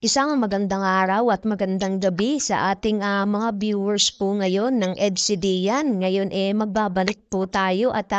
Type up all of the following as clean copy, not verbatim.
Isang magandang araw at magandang gabi sa ating mga viewers po ngayon ng EDCDian. Ngayon magbabalik po tayo at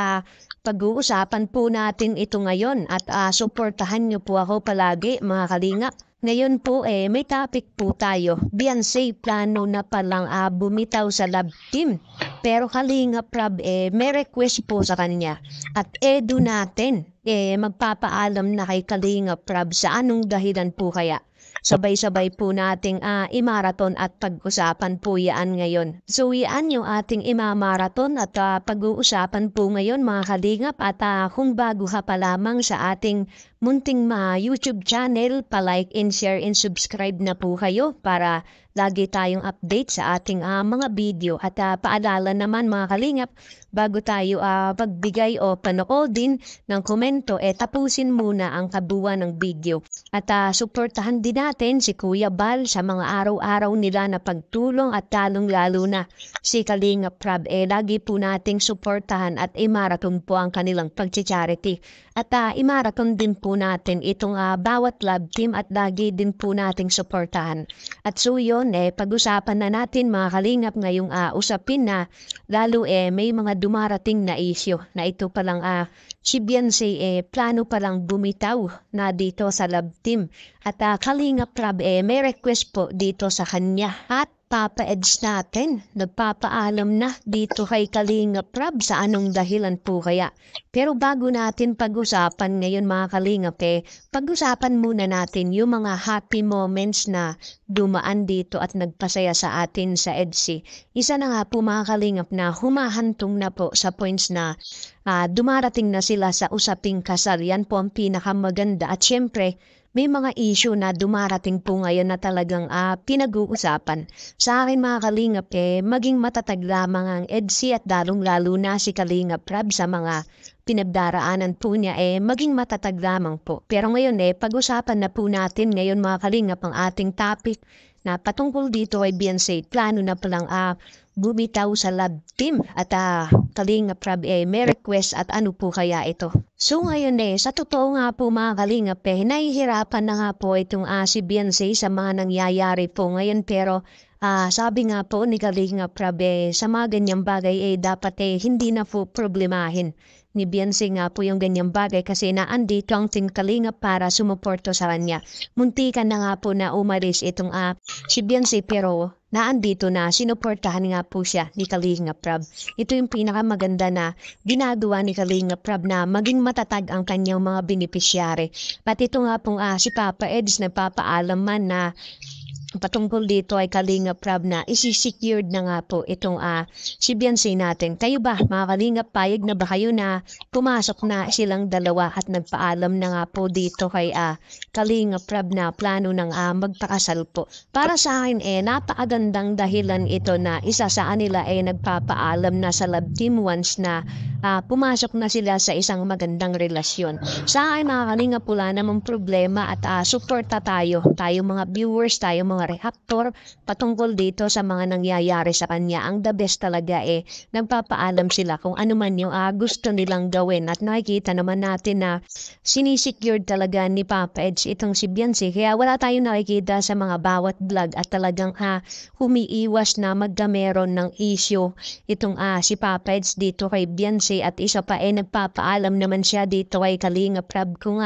pag-uusapan po natin ito ngayon at suportahan niyo po ako palagi mga kalingap. Ngayon po may topic po tayo. Beyonce plano na palang bumitaw sa love team. Pero Kalingap Rab may request po sa kanya. At edo natin magpapaalam na kay Kalingap Rab sa anong dahilan po kaya. Sabay-sabay po nating imaraton at pag-usapan po yan ngayon. So yan yung ating imamaraton at pag-uusapan po ngayon mga kalingap at kung bago ka pa lamang sa ating munting YouTube channel, pa-like and share and subscribe na po kayo para lagi tayong update sa ating mga video. At paalala naman mga kalingap, bago tayo pagbigay o panoodin ng komento, tapusin muna ang kabuuan ng video. At suportahan din natin si Kuya Bal sa mga araw-araw nila na pagtulong at lalong-lalo na si Kalingap Rab. Lagi po nating suportahan at imaraton po ang kanilang pag-charity. At imaraton din po natin itong bawat love team at lagi din po nating suportahan. At so yun, pag-usapan na natin mga kalingap ngayong usapin na lalo may mga dumarating na issue na ito palang si Beyonce plano palang bumitaw na dito sa love team. At Kalingap Rab may request po dito sa kanya at Papa Eds natin, nagpapaalam na dito kay Kalingap Rab sa anong dahilan po kaya. Pero bago natin pag-usapan ngayon mga Kalingap pag-usapan muna natin yung mga happy moments na dumaan dito at nagpasaya sa atin sa EDC. Isa na nga po mga Kalingap na humahantong na po sa points na dumarating na sila sa usaping kasal. Yan po ang pinakamaganda at syempre, may mga issue na dumarating po ngayon na talagang pinag-uusapan. Sa akin mga Kalingap maging matatag lamang ang EDC at lalong-lalo na si Kalingap Rab sa mga pinagdaraanan po niya maging matatag lamang po. Pero ngayon pag-usapan na po natin ngayon mga Kalingap ang ating topic na patungkol dito kay Beyonce. Plano na palang bumitaw sa love team at Kalingap Rab may request at ano po kaya ito. So ngayon sa totoo nga po mga Kalingap nahihirapan na nga po itong si Beyonce sa mga nangyayari po ngayon pero sabi nga po ni Kalingap Rab sa mga ganyang bagay dapat hindi na po problemahin ni Beyonce nga po yung ganyang bagay kasi naandito ang Team Kalingap para sumuporto sa kanya. Muntikan na nga po na umalis itong si Beyonce pero naandito na sinuportahan nga po siya ni Kalingap Rab. Ito yung pinakamaganda na ginagawa ni Kalingap Rab na maging matatag ang kanyang mga beneficiary. At ito nga pong si Papa Eds nagpapaalam man na patungkol dito ay Kalingap Rab na isi-secured na nga po itong si Beyonce natin. Kayo ba mga Kalingap, payag na ba kayo na pumasok na silang dalawa at nagpaalam na nga po dito kay Kalingap Rab na plano ng magpakasal po? Para sa akin napakagandang dahilan ito na isa sa kanila nagpapaalam na sa love team once na pumasok na sila sa isang magandang relasyon. Sa akin mga Kalingap wala namang problema at suporta tayo mga viewers, tayo mga reactor patungkol dito sa mga nangyayari sa kanya. Ang the best talaga nagpapaalam sila kung ano man yung gusto nilang gawin at nakikita naman natin na sinisecured talaga ni Papa Eds itong si Beyonce kaya wala tayong nakikita sa mga bawat vlog at talagang humiiwas na magkameron ng issue itong si Papa Eds dito kay Beyonce at isa pa nagpapaalam naman siya dito kay Kalingap Rab kung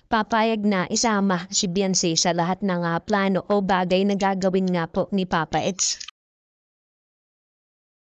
papayag na isama si Beyonce sa lahat ng plano o bagay na gagawin nga po ni Papa Eds.